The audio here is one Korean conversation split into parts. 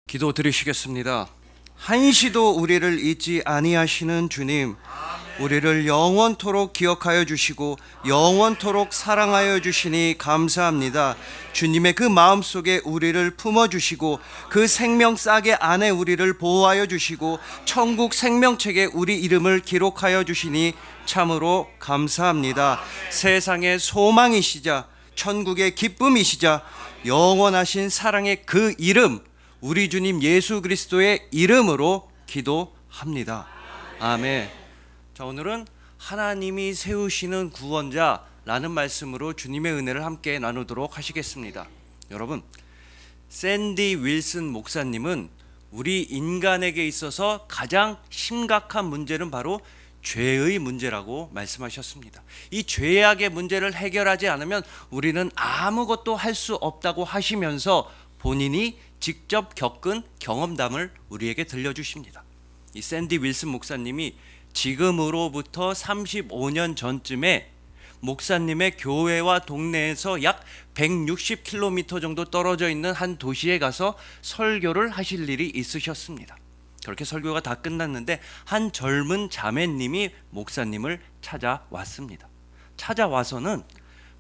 기도 드리시겠습니다. 한시도 우리를 잊지 아니하시는 주님, 우리를 영원토록 기억하여 주시고 영원토록 사랑하여 주시니 감사합니다. 주님의 그 마음속에 우리를 품어주시고 그 생명싸개 안에 우리를 보호하여 주시고 천국 생명책에 우리 이름을 기록하여 주시니 참으로 감사합니다. 세상의 소망이시자 천국의 기쁨이시자 영원하신 사랑의 그 이름, 우리 주님 예수 그리스도의 이름으로 기도합니다. 아멘. 자, 오늘은 하나님이 세우시는 구원자라는 말씀으로 주님의 은혜를 함께 나누도록 하시겠습니다. 여러분, 샌디 윌슨 목사님은 우리 인간에게 있어서 가장 심각한 문제는 바로 죄의 문제라고 말씀하셨습니다. 이 죄악의 문제를 해결하지 않으면 우리는 아무것도 할 수 없다고 하시면서 본인이 직접 겪은 경험담을 우리에게 들려주십니다. 이 샌디 윌슨 목사님이 지금으로부터 35년 전쯤에 목사님의 교회와 동네에서 약 160km 정도 떨어져 있는 한 도시에 가서 설교를 하실 일이 있으셨습니다. 그렇게 설교가 다 끝났는데 한 젊은 자매님이 목사님을 찾아왔습니다. 찾아와서는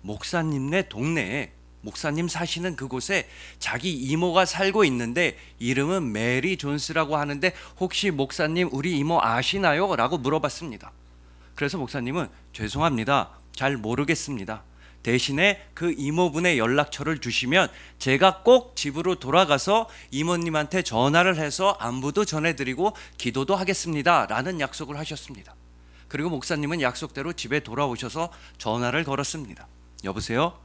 목사님네 동네에, 목사님 사시는 그곳에 자기 이모가 살고 있는데 이름은 메리 존스라고 하는데 혹시 목사님 우리 이모 아시나요? 라고 물어봤습니다. 그래서 목사님은 죄송합니다, 잘 모르겠습니다. 대신에 그 이모분의 연락처를 주시면 제가 꼭 집으로 돌아가서 이모님한테 전화를 해서 안부도 전해드리고 기도도 하겠습니다 라는 약속을 하셨습니다. 그리고 목사님은 약속대로 집에 돌아오셔서 전화를 걸었습니다. 여보세요?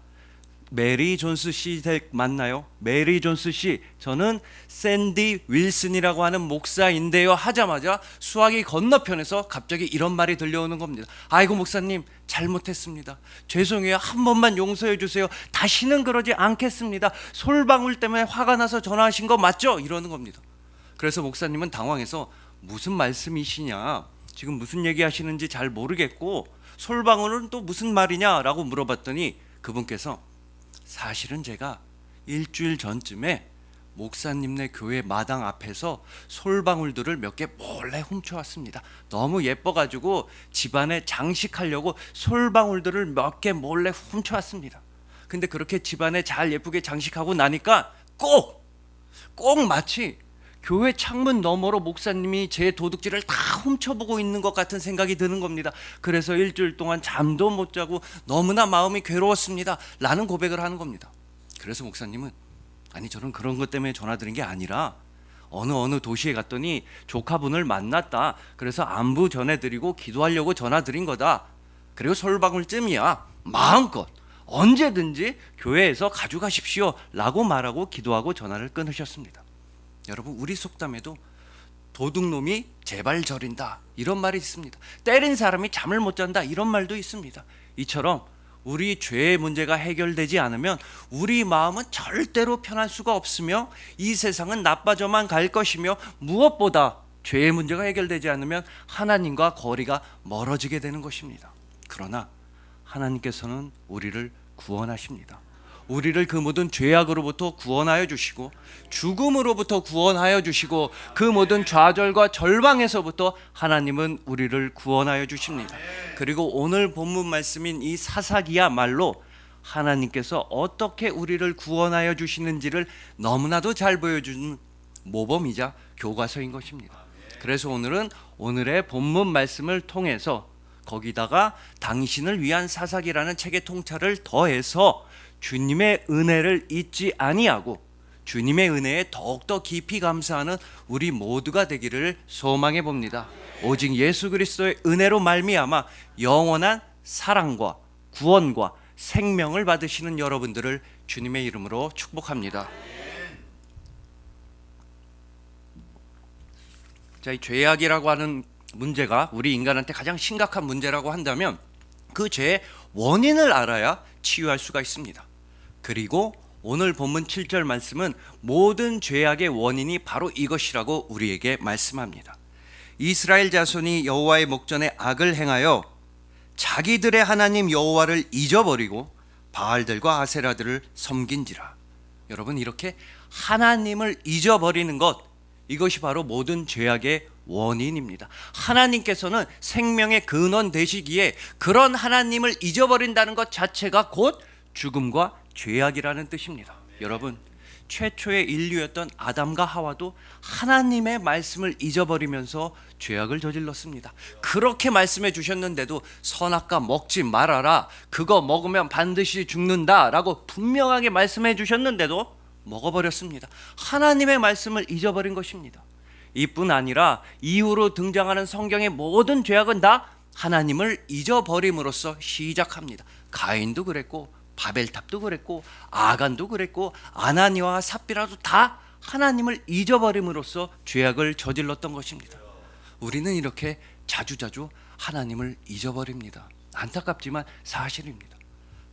메리 존스 씨 맞나요? 메리 존스 씨, 저는 샌디 윌슨이라고 하는 목사인데요 하자마자 수화기 건너편에서 갑자기 이런 말이 들려오는 겁니다. 아이고 목사님, 잘못했습니다. 죄송해요. 한 번만 용서해 주세요. 다시는 그러지 않겠습니다. 솔방울 때문에 화가 나서 전화하신 거 맞죠? 이러는 겁니다. 그래서 목사님은 당황해서 무슨 말씀이시냐, 지금 무슨 얘기 하시는지 잘 모르겠고 솔방울은 또 무슨 말이냐라고 물어봤더니 그분께서 사실은 제가 일주일 전쯤에 목사님네 교회 마당 앞에서 솔방울들을 몇 개 몰래 훔쳐왔습니다. 너무 예뻐가지고 집안에 장식하려고 솔방울들을 몇 개 몰래 훔쳐왔습니다. 근데 그렇게 집안에 잘 예쁘게 장식하고 나니까 꼭 마치 교회 창문 너머로 목사님이 제 도둑질을 다 훔쳐보고 있는 것 같은 생각이 드는 겁니다. 그래서 일주일 동안 잠도 못 자고 너무나 마음이 괴로웠습니다 라는 고백을 하는 겁니다. 그래서 목사님은 아니, 저는 그런 것 때문에 전화드린 게 아니라 어느 도시에 갔더니 조카분을 만났다. 그래서 안부 전해드리고 기도하려고 전화드린 거다. 그리고 솔방울쯤이야 마음껏 언제든지 교회에서 가져가십시오 라고 말하고 기도하고 전화를 끊으셨습니다. 여러분, 우리 속담에도 도둑놈이 제발 저린다 이런 말이 있습니다. 때린 사람이 잠을 못 잔다 이런 말도 있습니다. 이처럼 우리 죄의 문제가 해결되지 않으면 우리 마음은 절대로 편할 수가 없으며 이 세상은 나빠져만 갈 것이며 무엇보다 죄의 문제가 해결되지 않으면 하나님과 거리가 멀어지게 되는 것입니다. 그러나 하나님께서는 우리를 구원하십니다. 우리를 그 모든 죄악으로부터 구원하여 주시고 죽음으로부터 구원하여 주시고 그 모든 좌절과 절망에서부터 하나님은 우리를 구원하여 주십니다. 그리고 오늘 본문 말씀인 이 사사기야말로 하나님께서 어떻게 우리를 구원하여 주시는지를 너무나도 잘 보여주는 모범이자 교과서인 것입니다. 그래서 오늘은 오늘의 본문 말씀을 통해서 거기다가 당신을 위한 사사기라는 책의 통찰을 더해서 주님의 은혜를 잊지 아니하고 주님의 은혜에 더욱더 깊이 감사하는 우리 모두가 되기를 소망해 봅니다. 오직 예수 그리스도의 은혜로 말미암아 영원한 사랑과 구원과 생명을 받으시는 여러분들을 주님의 이름으로 축복합니다. 자, 이 죄악이라고 하는 문제가 우리 인간한테 가장 심각한 문제라고 한다면 그 죄의 원인을 알아야 치유할 수가 있습니다. 그리고 오늘 본문 7절 말씀은 모든 죄악의 원인이 바로 이것이라고 우리에게 말씀합니다. 이스라엘 자손이 여호와의 목전에 악을 행하여 자기들의 하나님 여호와를 잊어버리고 바알들과 아세라들을 섬긴지라. 여러분, 이렇게 하나님을 잊어버리는 것, 이것이 바로 모든 죄악의 원인입니다. 하나님께서는 생명의 근원 되시기에 그런 하나님을 잊어버린다는 것 자체가 곧 죽음과 죄악이라는 뜻입니다. 여러분, 최초의 인류였던 아담과 하와도 하나님의 말씀을 잊어버리면서 죄악을 저질렀습니다. 그렇게 말씀해 주셨는데도 선악과 먹지 말아라, 그거 먹으면 반드시 죽는다 라고 분명하게 말씀해 주셨는데도 먹어버렸습니다. 하나님의 말씀을 잊어버린 것입니다. 이뿐 아니라 이후로 등장하는 성경의 모든 죄악은 다 하나님을 잊어버림으로써 시작합니다. 가인도 그랬고, 바벨탑도 그랬고, 아간도 그랬고, 아나니와 삽비라도 다 하나님을 잊어버림으로써 죄악을 저질렀던 것입니다. 우리는 이렇게 자주자주 하나님을 잊어버립니다. 안타깝지만 사실입니다.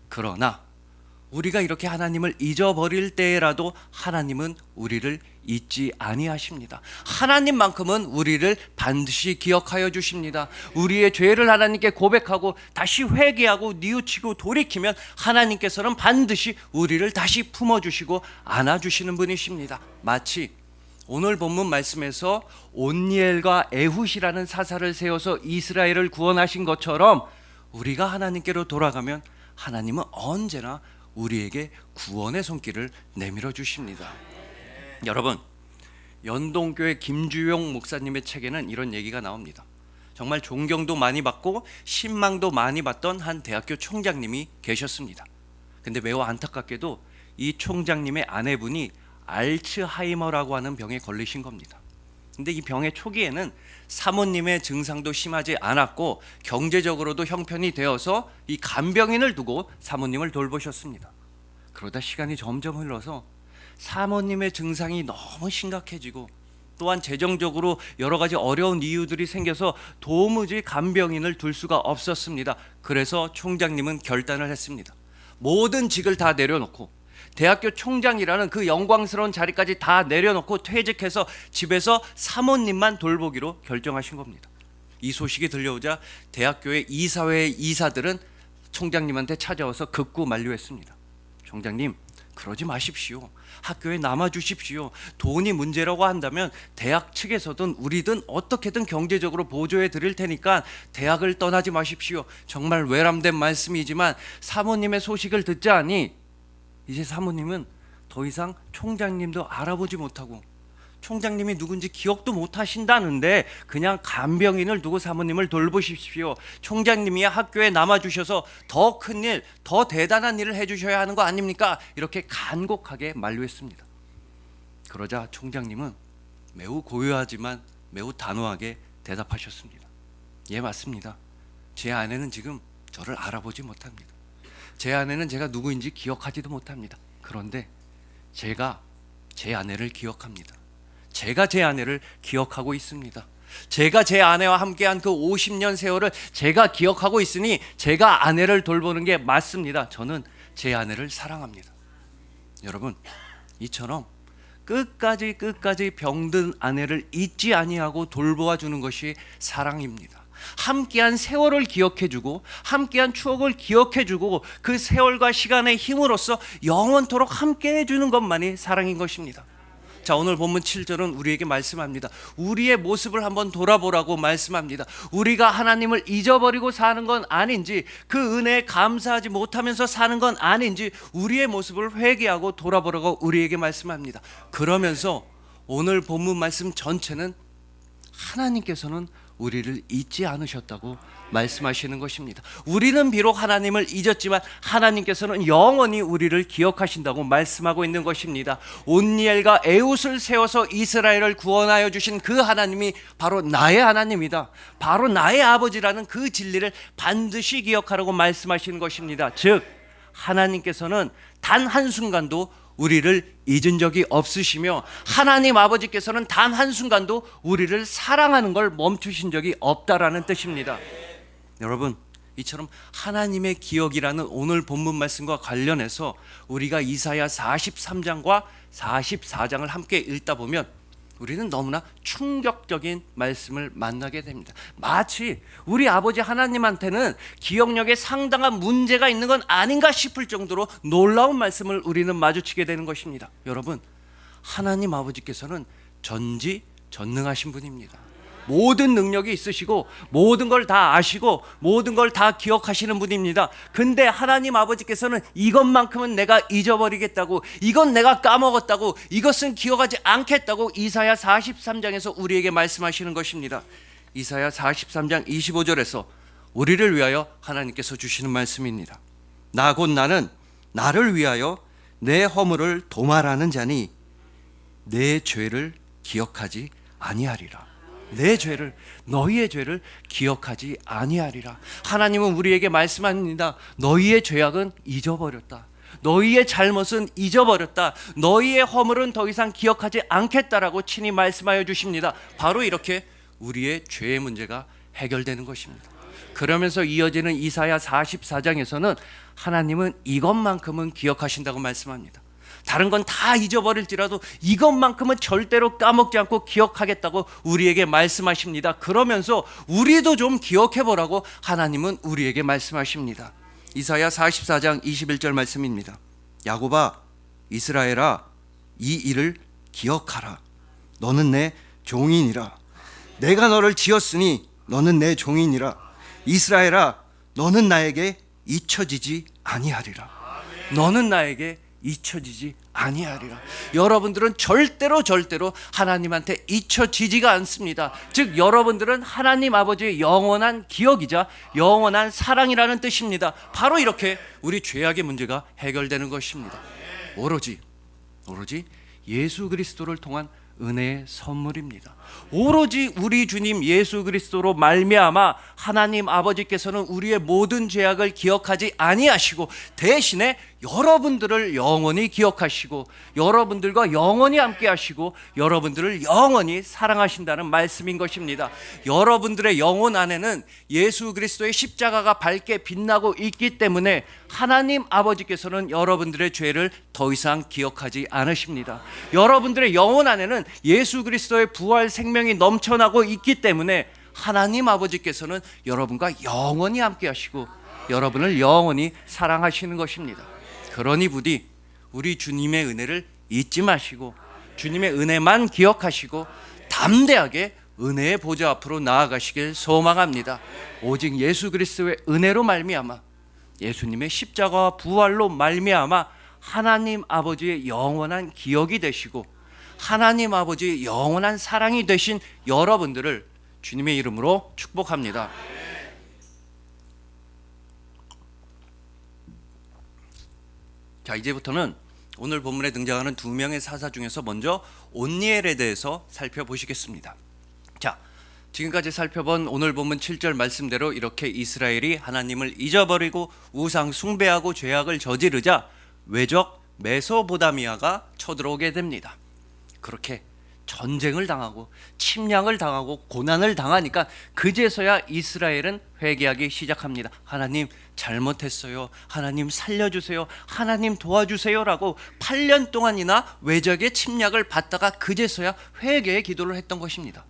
그러나 우리가 이렇게 하나님을 잊어버릴 때라도 하나님은 우리를 잊지 아니하십니다. 하나님만큼은 우리를 반드시 기억하여 주십니다. 우리의 죄를 하나님께 고백하고 다시 회개하고 뉘우치고 돌이키면 하나님께서는 반드시 우리를 다시 품어주시고 안아주시는 분이십니다. 마치 오늘 본문 말씀에서 온니엘과 에훗이라는 사사를 세워서 이스라엘을 구원하신 것처럼 우리가 하나님께로 돌아가면 하나님은 언제나 우리에게 구원의 손길을 내밀어 주십니다. 여러분, 연동교회 김주용 목사님의 책에는 이런 얘기가 나옵니다. 정말 존경도 많이 받고 신망도 많이 받던 한 대학교 총장님이 계셨습니다. 근데 매우 안타깝게도 이 총장님의 아내분이 알츠하이머라고 하는 병에 걸리신 겁니다. 근데 이 병의 초기에는 사모님의 증상도 심하지 않았고 경제적으로도 형편이 되어서 이 간병인을 두고 사모님을 돌보셨습니다. 그러다 시간이 점점 흘러서 사모님의 증상이 너무 심각해지고 또한 재정적으로 여러 가지 어려운 이유들이 생겨서 도무지 간병인을 둘 수가 없었습니다. 그래서 총장님은 결단을 했습니다. 모든 직을 다 내려놓고 대학교 총장이라는 그 영광스러운 자리까지 다 내려놓고 퇴직해서 집에서 사모님만 돌보기로 결정하신 겁니다. 이 소식이 들려오자 대학교의 이사회의 이사들은 총장님한테 찾아와서 극구 만류했습니다. 총장님, 그러지 마십시오. 학교에 남아주십시오. 돈이 문제라고 한다면 대학 측에서든 우리든 어떻게든 경제적으로 보조해 드릴 테니까 대학을 떠나지 마십시오. 정말 외람된 말씀이지만 사모님의 소식을 듣자니 이제 사모님은 더 이상 총장님도 알아보지 못하고 총장님이 누군지 기억도 못 하신다는데 그냥 간병인을 두고 사모님을 돌보십시오. 총장님이 학교에 남아주셔서 더 큰 일, 더 대단한 일을 해주셔야 하는 거 아닙니까? 이렇게 간곡하게 만류했습니다. 그러자 총장님은 매우 고요하지만 매우 단호하게 대답하셨습니다. 예, 맞습니다. 제 아내는 지금 저를 알아보지 못합니다. 제 아내는 제가 누구인지 기억하지도 못합니다. 그런데 제가 제 아내를 기억합니다. 제가 제 아내를 기억하고 있습니다. 제가 제 아내와 함께한 그 50년 세월을 제가 기억하고 있으니 제가 아내를 돌보는 게 맞습니다. 저는 제 아내를 사랑합니다. 여러분, 이처럼 끝까지 병든 아내를 잊지 아니하고 돌보아 주는 것이 사랑입니다. 함께한 세월을 기억해주고 함께한 추억을 기억해주고 그 세월과 시간의 힘으로써 영원토록 함께해 주는 것만이 사랑인 것입니다. 자, 오늘 본문 7절은 우리에게 말씀합니다. 우리의 모습을 한번 돌아보라고 말씀합니다. 우리가 하나님을 잊어버리고 사는 건 아닌지, 그 은혜에 감사하지 못하면서 사는 건 아닌지 우리의 모습을 회개하고 돌아보라고 우리에게 말씀합니다. 그러면서 오늘 본문 말씀 전체는 하나님께서는 우리를 잊지 않으셨다고 말씀하시는 것입니다. 우리는 비록 하나님을 잊었지만 하나님께서는 영원히 우리를 기억하신다고 말씀하고 있는 것입니다. 온니엘과 에훗을 세워서 이스라엘을 구원하여 주신 그 하나님이 바로 나의 하나님이다. 바로 나의 아버지라는 그 진리를 반드시 기억하라고 말씀하시는 것입니다. 즉, 하나님께서는 단 한순간도 우리를 잊은 적이 없으시며 하나님 아버지께서는 단 한순간도 우리를 사랑하는 걸 멈추신 적이 없다라는 뜻입니다. 여러분, 이처럼 하나님의 기억이라는 오늘 본문 말씀과 관련해서 우리가 이사야 43장과 44장을 함께 읽다 보면 우리는 너무나 충격적인 말씀을 만나게 됩니다. 마치 우리 아버지 하나님한테는 기억력에 상당한 문제가 있는 건 아닌가 싶을 정도로 놀라운 말씀을 우리는 마주치게 되는 것입니다. 여러분, 하나님 아버지께서는 전지전능하신 분입니다. 모든 능력이 있으시고 모든 걸 다 아시고 모든 걸 다 기억하시는 분입니다. 근데 하나님 아버지께서는 이것만큼은 내가 잊어버리겠다고, 이건 내가 까먹었다고, 이것은 기억하지 않겠다고 이사야 43장에서 우리에게 말씀하시는 것입니다. 이사야 43장 25절에서 우리를 위하여 하나님께서 주시는 말씀입니다. 나 곧 나는 나를 위하여 내 허물을 도말하는 자니 내 죄를 기억하지 아니하리라. 내 죄를, 너희의 죄를 기억하지 아니하리라. 하나님은 우리에게 말씀합니다. 너희의 죄악은 잊어버렸다. 너희의 잘못은 잊어버렸다. 너희의 허물은 더 이상 기억하지 않겠다라고 친히 말씀하여 주십니다. 바로 이렇게 우리의 죄의 문제가 해결되는 것입니다. 그러면서 이어지는 이사야 44장에서는 하나님은 이것만큼은 기억하신다고 말씀합니다. 다른 건 다 잊어버릴지라도 이것만큼은 절대로 까먹지 않고 기억하겠다고 우리에게 말씀하십니다. 그러면서 우리도 좀 기억해보라고 하나님은 우리에게 말씀하십니다. 이사야 44장 21절 말씀입니다. 야곱아, 이스라엘아, 이 일을 기억하라. 너는 내 종이니라. 내가 너를 지었으니 너는 내 종이니라. 이스라엘아, 너는 나에게 잊혀지지 아니하리라. 너는 나에게 잊혀지지 아니하리라. 여러분들은 절대로 하나님한테 잊혀지지가 않습니다. 즉 여러분들은 하나님 아버지의 영원한 기억이자 영원한 사랑이라는 뜻입니다. 바로 이렇게 우리 죄악의 문제가 해결되는 것입니다. 오로지 예수 그리스도를 통한 은혜의 선물입니다. 오로지 우리 주님 예수 그리스도로 말미암아 하나님 아버지께서는 우리의 모든 죄악을 기억하지 아니하시고 대신에 여러분들을 영원히 기억하시고 여러분들과 영원히 함께 하시고 여러분들을 영원히 사랑하신다는 말씀인 것입니다. 여러분들의 영혼 안에는 예수 그리스도의 십자가가 밝게 빛나고 있기 때문에 하나님 아버지께서는 여러분들의 죄를 더 이상 기억하지 않으십니다. 여러분들의 영혼 안에는 예수 그리스도의 부활 생명이 넘쳐나고 있기 때문에 하나님 아버지께서는 여러분과 영원히 함께 하시고 여러분을 영원히 사랑하시는 것입니다. 그러니 부디 우리 주님의 은혜를 잊지 마시고 주님의 은혜만 기억하시고 담대하게 은혜의 보좌 앞으로 나아가시길 소망합니다. 오직 예수 그리스도의 은혜로 말미암아 예수님의 십자가와 부활로 말미암아 하나님 아버지의 영원한 기억이 되시고 하나님 아버지의 영원한 사랑이 되신 여러분들을 주님의 이름으로 축복합니다. 자, 이제부터는 오늘 본문에 등장하는 두 명의 사사 중에서 먼저 온니엘에 대해서 살펴보시겠습니다. 자, 지금까지 살펴본 오늘 본문 7절 말씀대로 이렇게 이스라엘이 하나님을 잊어버리고 우상 숭배하고 죄악을 저지르자 외적 메소보다미아가 쳐들어오게 됩니다. 그렇게 전쟁을 당하고 침략을 당하고 고난을 당하니까 그제서야 이스라엘은 회개하기 시작합니다. 하나님 잘못했어요. 하나님 살려주세요. 하나님 도와주세요라고 8년 동안이나 외적의 침략을 받다가 그제서야 회개의 기도를 했던 것입니다.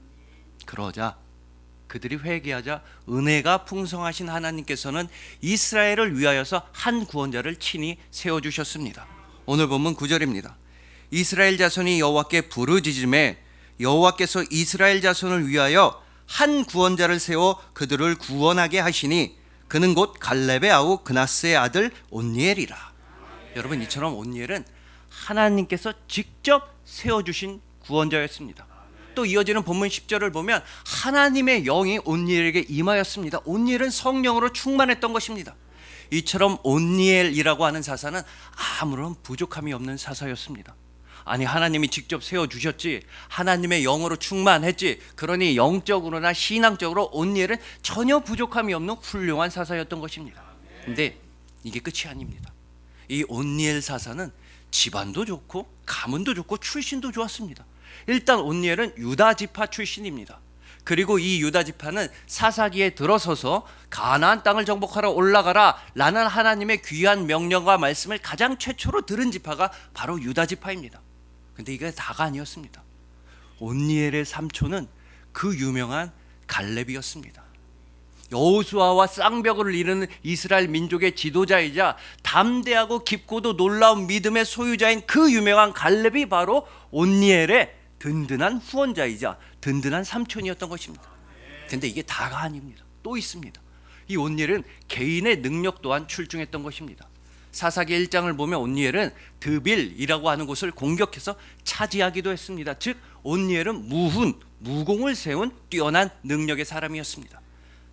그러자 그들이 회개하자 은혜가 풍성하신 하나님께서는 이스라엘을 위하여서 한 구원자를 친히 세워주셨습니다. 오늘 본문 9절입니다. 이스라엘 자손이 여호와께 부르짖음에 여호와께서 이스라엘 자손을 위하여 한 구원자를 세워 그들을 구원하게 하시니 그는 곧 갈렙의 아우 그나스의 아들 온니엘이라. 여러분, 이처럼 온니엘은 하나님께서 직접 세워주신 구원자였습니다. 또 이어지는 본문 10절을 보면 하나님의 영이 온니엘에게 임하였습니다. 온니엘은 성령으로 충만했던 것입니다. 이처럼 온니엘이라고 하는 사사는 아무런 부족함이 없는 사사였습니다. 아니, 하나님이 직접 세워주셨지, 하나님의 영으로 충만했지, 그러니 영적으로나 신앙적으로 온니엘은 전혀 부족함이 없는 훌륭한 사사였던 것입니다. 근데 이게 끝이 아닙니다. 이 온니엘 사사는 집안도 좋고 가문도 좋고 출신도 좋았습니다. 일단 온니엘은 유다 지파 출신입니다. 그리고 이 유다 지파는 사사기에 들어서서 가나안 땅을 정복하러 올라가라 라는 하나님의 귀한 명령과 말씀을 가장 최초로 들은 지파가 바로 유다 지파입니다. 근데 이게 다가 아니었습니다. 온니엘의 삼촌은 그 유명한 갈렙이었습니다. 여호수아와 쌍벽을 이루는 이스라엘 민족의 지도자이자 담대하고 깊고도 놀라운 믿음의 소유자인 그 유명한 갈렙이 바로 온니엘의 든든한 후원자이자 든든한 삼촌이었던 것입니다. 근데 이게 다가 아닙니다. 또 있습니다. 이 온니엘은 개인의 능력 또한 출중했던 것입니다. 사사기 1장을 보면 온니엘은 드빌이라고 하는 곳을 공격해서 차지하기도 했습니다. 즉 온니엘은 무공을 세운 뛰어난 능력의 사람이었습니다.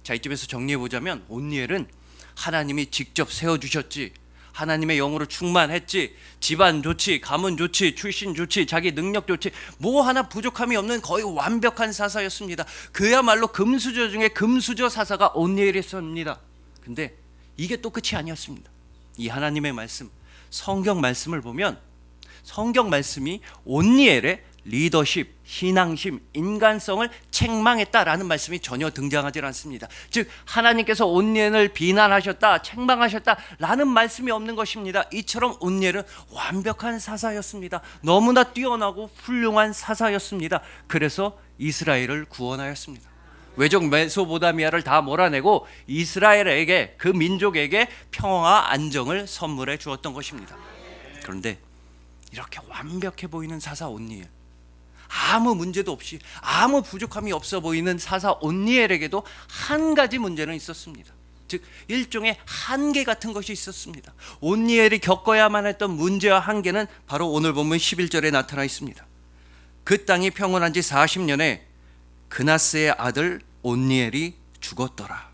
자, 이쯤에서 정리해보자면 온니엘은 하나님이 직접 세워주셨지, 하나님의 영으로 충만했지, 집안 좋지, 가문 좋지, 출신 좋지, 자기 능력 좋지, 뭐 하나 부족함이 없는 거의 완벽한 사사였습니다. 그야말로 금수저 중에 금수저 사사가 온니엘이었습니다. 근데 이게 또 끝이 아니었습니다. 이 하나님의 말씀, 성경 말씀을 보면 성경 말씀이 온니엘의 리더십, 신앙심, 인간성을 책망했다라는 말씀이 전혀 등장하지 않습니다. 즉 하나님께서 온니엘을 비난하셨다, 책망하셨다라는 말씀이 없는 것입니다. 이처럼 온니엘은 완벽한 사사였습니다. 너무나 뛰어나고 훌륭한 사사였습니다. 그래서 이스라엘을 구원하였습니다. 외적 메소포타미아를 다 몰아내고 이스라엘에게, 그 민족에게 평화와 안정을 선물해 주었던 것입니다. 그런데 이렇게 완벽해 보이는 사사 온니엘, 아무 문제도 없이 아무 부족함이 없어 보이는 사사 온니엘에게도 한 가지 문제는 있었습니다. 즉 일종의 한계 같은 것이 있었습니다. 온니엘이 겪어야만 했던 문제와 한계는 바로 오늘 본문 11절에 나타나 있습니다. 그 땅이 평온한 지 40년에 그나스의 아들 온니엘이 죽었더라.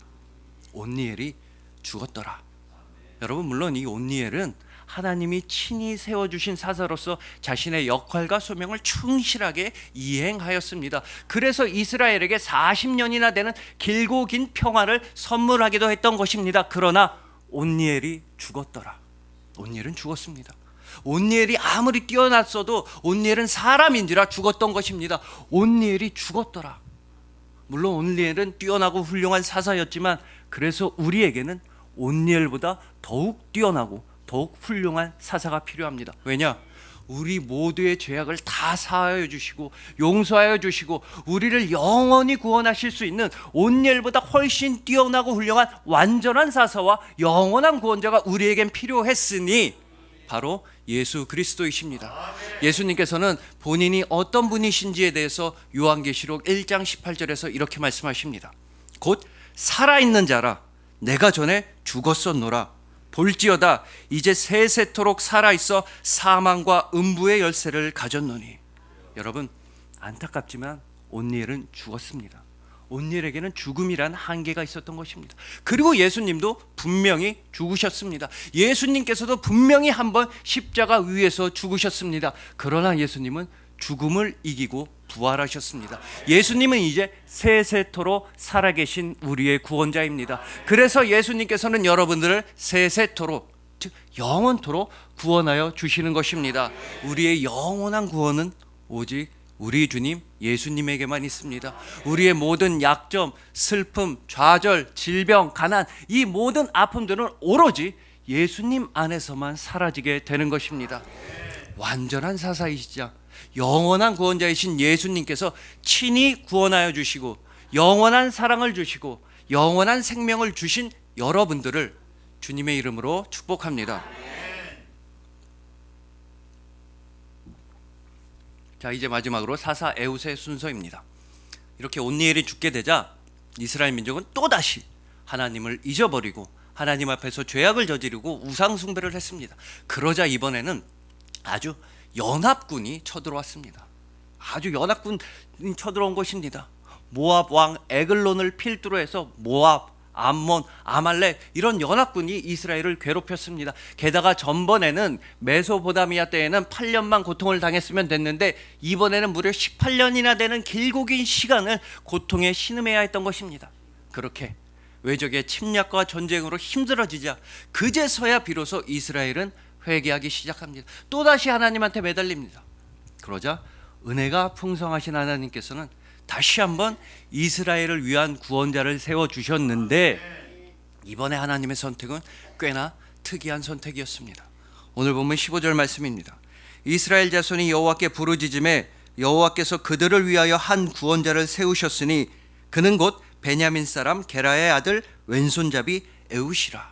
온니엘이 죽었더라. 여러분, 물론 이 온니엘은 하나님이 친히 세워주신 사사로서 자신의 역할과 소명을 충실하게 이행하였습니다. 그래서 이스라엘에게 40년이나 되는 길고 긴 평화를 선물하기도 했던 것입니다. 그러나 온니엘이 죽었더라. 온니엘은 죽었습니다. 온니엘이 아무리 뛰어났어도 온니엘은 사람인지라 죽었던 것입니다. 온니엘이 죽었더라. 물론 온니엘은 뛰어나고 훌륭한 사사였지만 그래서 우리에게는 온니엘보다 더욱 뛰어나고 더욱 훌륭한 사사가 필요합니다. 왜냐? 우리 모두의 죄악을 다 사하여 주시고 용서하여 주시고 우리를 영원히 구원하실 수 있는 온니엘보다 훨씬 뛰어나고 훌륭한 완전한 사사와 영원한 구원자가 우리에겐 필요했으니 바로 예수 그리스도이십니다. 예수님께서는 본인이 어떤 분이신지에 대해서 요한계시록 1장 18절에서 이렇게 말씀하십니다. 곧 살아있는 자라 내가 전에 죽었었노라. 볼지어다 이제 세세토록 살아있어 사망과 음부의 열쇠를 가졌노니. 여러분, 안타깝지만 온니엘은 죽었습니다. 온니엘에게는 죽음이란 한계가 있었던 것입니다. 그리고 예수님도 분명히 죽으셨습니다. 예수님께서도 분명히 한번 십자가 위에서 죽으셨습니다. 그러나 예수님은 죽음을 이기고 부활하셨습니다. 예수님은 이제 세세토록 살아계신 우리의 구원자입니다. 그래서 예수님께서는 여러분들을 세세토록, 즉 영원토록 구원하여 주시는 것입니다. 우리의 영원한 구원은 오직 우리 주님 예수님에게만 있습니다. 우리의 모든 약점, 슬픔, 좌절, 질병, 가난, 이 모든 아픔들은 오로지 예수님 안에서만 사라지게 되는 것입니다. 완전한 사사이시자 영원한 구원자이신 예수님께서 친히 구원하여 주시고 영원한 사랑을 주시고 영원한 생명을 주신 여러분들을 주님의 이름으로 축복합니다. 자, 이제 마지막으로 사사 에웃의 순서입니다. 이렇게 온니엘이 죽게 되자 이스라엘 민족은 또다시 하나님을 잊어버리고 하나님 앞에서 죄악을 저지르고 우상 숭배를 했습니다. 그러자 이번에는 아주 연합군이 쳐들어왔습니다. 아주 연합군이 쳐들어온 것입니다. 모압 왕 에글론을 필두로 해서 모압, 암몬, 아말렉 이런 연합군이 이스라엘을 괴롭혔습니다. 게다가 전번에는 메소포타미아 때에는 8년만 고통을 당했으면 됐는데 이번에는 무려 18년이나 되는 길고 긴 시간을 고통에 신음해야 했던 것입니다. 그렇게 외적의 침략과 전쟁으로 힘들어지자 그제서야 비로소 이스라엘은 회개하기 시작합니다. 또다시 하나님한테 매달립니다. 그러자 은혜가 풍성하신 하나님께서는 다시 한번 이스라엘을 위한 구원자를 세워주셨는데 이번에 하나님의 선택은 꽤나 특이한 선택이었습니다. 오늘 보면 15절 말씀입니다. 이스라엘 자손이 여호와께 부르짖음에 여호와께서 그들을 위하여 한 구원자를 세우셨으니 그는 곧 베냐민 사람 게라의 아들 왼손잡이 에웃이라.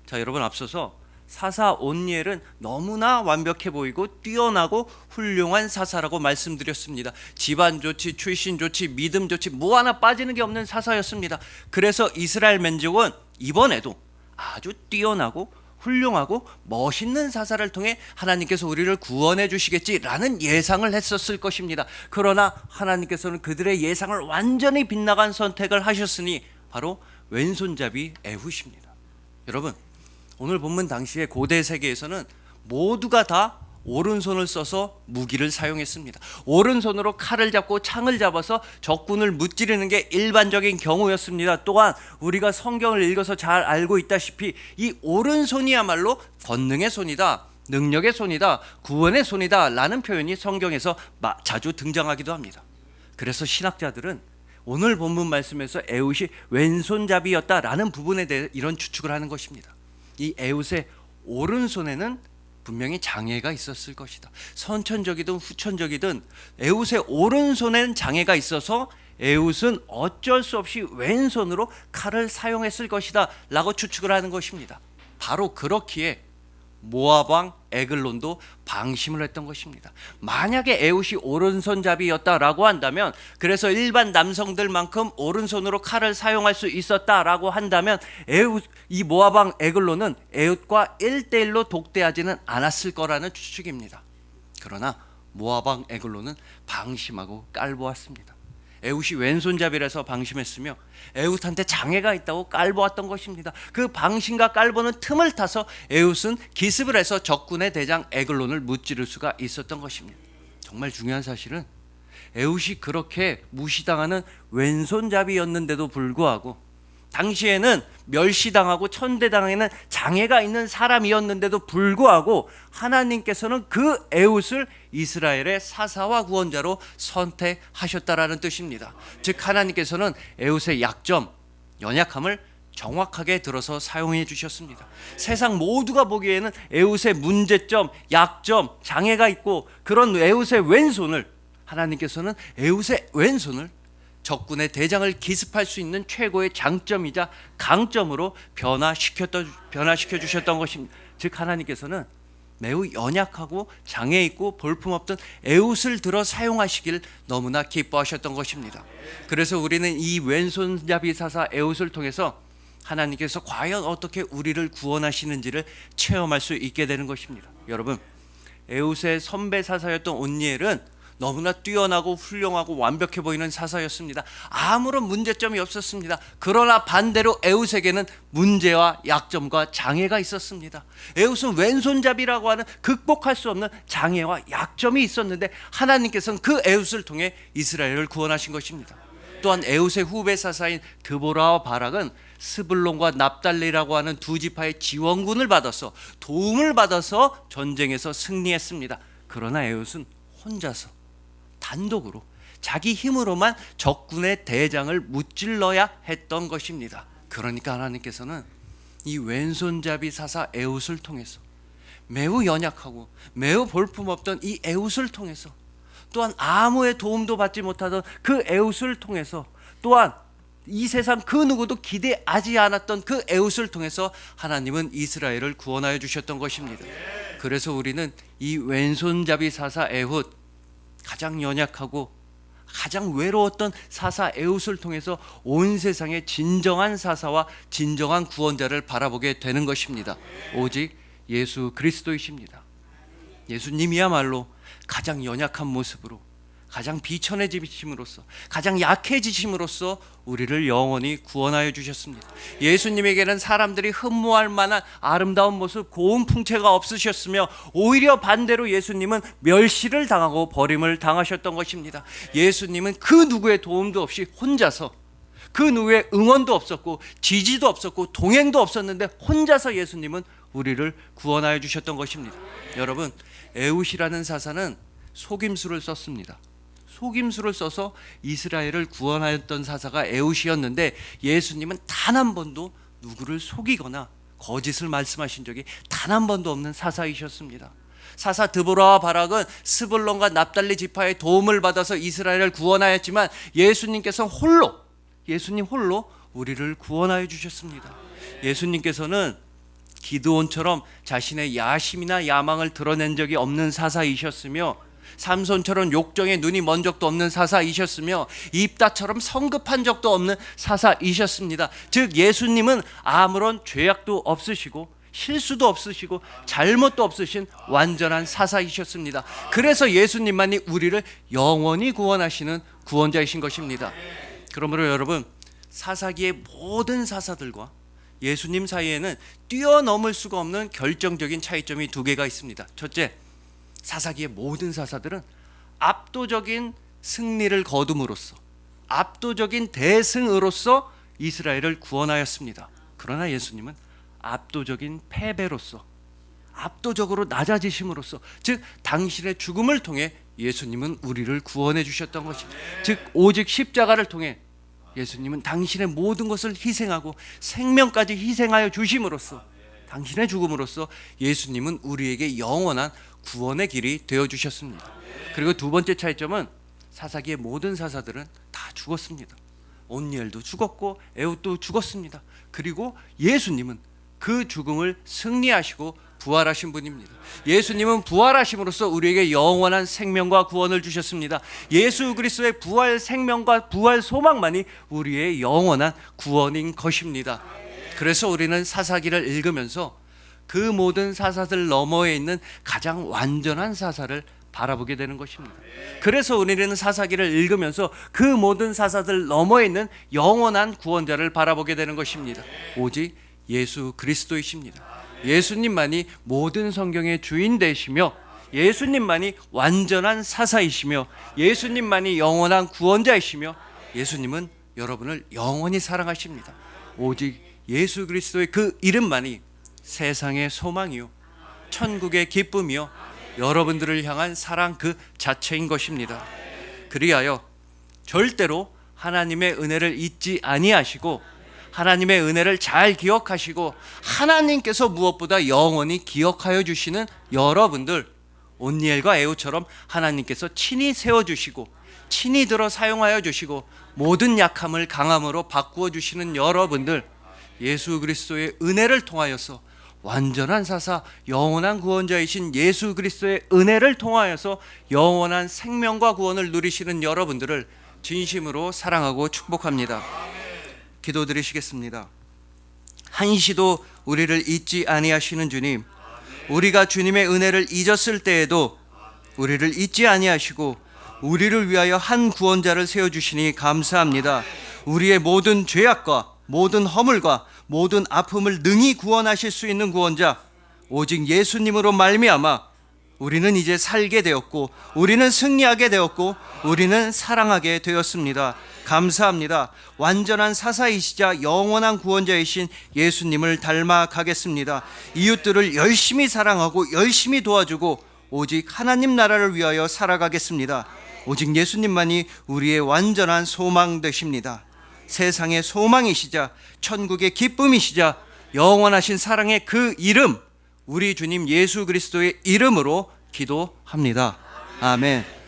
자, 여러분, 앞서서 사사 온니엘은 너무나 완벽해 보이고 뛰어나고 훌륭한 사사라고 말씀드렸습니다. 집안 좋지, 출신 좋지, 믿음 좋지, 뭐 하나 빠지는 게 없는 사사였습니다. 그래서 이스라엘 민족은 이번에도 아주 뛰어나고 훌륭하고 멋있는 사사를 통해 하나님께서 우리를 구원해 주시겠지라는 예상을 했었을 것입니다. 그러나 하나님께서는 그들의 예상을 완전히 빗나간 선택을 하셨으니 바로 왼손잡이 에훗입니다. 여러분, 오늘 본문 당시에 고대 세계에서는 모두가 다 오른손을 써서 무기를 사용했습니다. 오른손으로 칼을 잡고 창을 잡아서 적군을 무찌르는 게 일반적인 경우였습니다. 또한 우리가 성경을 읽어서 잘 알고 있다시피 이 오른손이야말로 권능의 손이다, 능력의 손이다, 구원의 손이다 라는 표현이 성경에서 자주 등장하기도 합니다. 그래서 신학자들은 오늘 본문 말씀에서 에훗이 왼손잡이였다라는 부분에 대해 이런 추측을 하는 것입니다. 이 에훗의 오른손에는 분명히 장애가 있었을 것이다. 선천적이든 후천적이든 에훗의 오른손에는 장애가 있어서 에훗은 어쩔 수 없이 왼손으로 칼을 사용했을 것이다 라고 추측을 하는 것입니다. 바로 그렇기에 모압 왕 에글론도 방심을 했던 것입니다. 만약에 에훗이 오른손잡이였다라고 한다면, 그래서 일반 남성들만큼 오른손으로 칼을 사용할 수 있었다라고 한다면 이 모압 왕 에글론은 에훗과 1대1로 독대하지는 않았을 거라는 추측입니다. 그러나 모압 왕 에글론은 방심하고 깔보았습니다. 에훗이 왼손잡이라서 방심했으며 에훗한테 장애가 있다고 깔보았던 것입니다. 그 방심과 깔보는 틈을 타서 에훗은 기습을 해서 적군의 대장 에글론을 무찌를 수가 있었던 것입니다. 정말 중요한 사실은 에훗이 그렇게 무시당하는 왼손잡이였는데도 불구하고 당시에는 멸시당하고 천대당에는 장애가 있는 사람이었는데도 불구하고 하나님께서는 그 에훗을 이스라엘의 사사와 구원자로 선택하셨다라는 뜻입니다. 즉 하나님께서는 에훗의 약점, 연약함을 정확하게 들어서 사용해 주셨습니다. 세상 모두가 보기에는 에훗의 문제점, 약점, 장애가 있고 그런 에훗의 왼손을, 하나님께서는 에훗의 왼손을 적군의 대장을 기습할 수 있는 최고의 장점이자 강점으로 변화시켜 주셨던 것입니다. 즉 하나님께서는 매우 연약하고 장애 있고 볼품없던 에훗을 들어 사용하시길 너무나 기뻐하셨던 것입니다. 그래서 우리는 이 왼손잡이 사사 에훗을 통해서 하나님께서 과연 어떻게 우리를 구원하시는지를 체험할 수 있게 되는 것입니다. 여러분, 에훗의 선배 사사였던 온니엘은 너무나 뛰어나고 훌륭하고 완벽해 보이는 사사였습니다. 아무런 문제점이 없었습니다. 그러나 반대로 에훗에게는 문제와 약점과 장애가 있었습니다. 에훗은 왼손잡이라고 하는 극복할 수 없는 장애와 약점이 있었는데 하나님께서는 그 에훗을 통해 이스라엘을 구원하신 것입니다. 또한 에훗의 후배 사사인 드보라와 바락은 스불론과 납달리라고 하는 두 지파의 지원군을 받아서 도움을 받아서 전쟁에서 승리했습니다. 그러나 에훗은 혼자서 단독으로 자기 힘으로만 적군의 대장을 무찔러야 했던 것입니다. 그러니까 하나님께서는 이 왼손잡이 사사 에훗을 통해서 매우 연약하고 매우 볼품없던 이 에훗을 통해서, 또한 아무의 도움도 받지 못하던 그 에훗을 통해서, 또한 이 세상 그 누구도 기대하지 않았던 그 에훗을 통해서 하나님은 이스라엘을 구원하여 주셨던 것입니다. 그래서 우리는 이 왼손잡이 사사 에훗, 가장 연약하고 가장 외로웠던 사사 에훗을 통해서 온 세상의 진정한 사사와 진정한 구원자를 바라보게 되는 것입니다. 오직 예수 그리스도이십니다. 예수님이야말로 가장 연약한 모습으로, 가장 비천해지심으로써, 가장 약해지심으로써 우리를 영원히 구원하여 주셨습니다. 예수님에게는 사람들이 흠모할 만한 아름다운 모습, 고운 풍채가 없으셨으며 오히려 반대로 예수님은 멸시를 당하고 버림을 당하셨던 것입니다. 예수님은 그 누구의 도움도 없이 혼자서, 그 누구의 응원도 없었고 지지도 없었고 동행도 없었는데 혼자서 예수님은 우리를 구원하여 주셨던 것입니다. 여러분, 에훗이라는 사사는 속임수를 썼습니다. 속임수를 써서 이스라엘을 구원하였던 사사가 에훗이었는데 예수님은 단 한 번도 누구를 속이거나 거짓을 말씀하신 적이 단 한 번도 없는 사사이셨습니다. 사사 드보라와 바락은 스불론과 납달리 지파의 도움을 받아서 이스라엘을 구원하였지만 예수님께서 예수님 홀로 우리를 구원하여 주셨습니다. 예수님께서는 기드온처럼 자신의 야심이나 야망을 드러낸 적이 없는 사사이셨으며, 삼손처럼 욕정에 눈이 먼 적도 없는 사사이셨으며, 입다처럼 성급한 적도 없는 사사이셨습니다. 즉 예수님은 아무런 죄악도 없으시고 실수도 없으시고 잘못도 없으신 완전한 사사이셨습니다. 그래서 예수님만이 우리를 영원히 구원하시는 구원자이신 것입니다. 그러므로 여러분, 사사기의 모든 사사들과 예수님 사이에는 뛰어넘을 수가 없는 결정적인 차이점이 두 개가 있습니다. 첫째, 사사기의 모든 사사들은 압도적인 승리를 거둠으로써, 압도적인 대승으로써 이스라엘을 구원하였습니다. 그러나 예수님은 압도적인 패배로서, 압도적으로 낮아지심으로써, 즉 당신의 죽음을 통해 예수님은 우리를 구원해 주셨던 것입니다. 즉 오직 십자가를 통해 예수님은 당신의 모든 것을 희생하고 생명까지 희생하여 주심으로써, 당신의 죽음으로써 예수님은 우리에게 영원한 구원의 길이 되어 주셨습니다. 그리고 두 번째 차이점은 사사기의 모든 사사들은 다 죽었습니다. 온니엘도 죽었고 에훗도 죽었습니다. 그리고 예수님은 그 죽음을 승리하시고 부활하신 분입니다. 예수님은 부활하심으로써 우리에게 영원한 생명과 구원을 주셨습니다. 예수 그리스도의 부활 생명과 부활 소망만이 우리의 영원한 구원인 것입니다. 그래서 우리는 사사기를 읽으면서 그 모든 사사들 너머에 있는 가장 완전한 사사를 바라보게 되는 것입니다. 그래서 우리는 사사기를 읽으면서 그 모든 사사들 너머에 있는 영원한 구원자를 바라보게 되는 것입니다. 오직 예수 그리스도이십니다. 예수님만이 모든 성경의 주인 되시며, 예수님만이 완전한 사사이시며, 예수님만이 영원한 구원자이시며, 예수님은 여러분을 영원히 사랑하십니다. 오직 예수 그리스도의 그 이름만이 세상의 소망이요 천국의 기쁨이요 여러분들을 향한 사랑 그 자체인 것입니다. 그리하여 절대로 하나님의 은혜를 잊지 아니하시고, 하나님의 은혜를 잘 기억하시고, 하나님께서 무엇보다 영원히 기억하여 주시는 여러분들, 온니엘과 에훗처럼 하나님께서 친히 세워주시고 친히 들어 사용하여 주시고 모든 약함을 강함으로 바꾸어 주시는 여러분들, 예수 그리스도의 은혜를 통하여서 완전한 사사, 영원한 구원자이신 예수 그리스도의 은혜를 통하여서 영원한 생명과 구원을 누리시는 여러분들을 진심으로 사랑하고 축복합니다. 기도드리시겠습니다. 한시도 우리를 잊지 아니하시는 주님, 우리가 주님의 은혜를 잊었을 때에도 우리를 잊지 아니하시고 우리를 위하여 한 구원자를 세워주시니 감사합니다. 우리의 모든 죄악과 모든 허물과 모든 아픔을 능히 구원하실 수 있는 구원자, 오직 예수님으로 말미암아 우리는 이제 살게 되었고, 우리는 승리하게 되었고, 우리는 사랑하게 되었습니다. 감사합니다. 완전한 사사이시자 영원한 구원자이신 예수님을 닮아가겠습니다. 이웃들을 열심히 사랑하고 열심히 도와주고 오직 하나님 나라를 위하여 살아가겠습니다. 오직 예수님만이 우리의 완전한 소망 되십니다. 세상의 소망이시자 천국의 기쁨이시자 영원하신 사랑의 그 이름, 우리 주님 예수 그리스도의 이름으로 기도합니다. 아멘.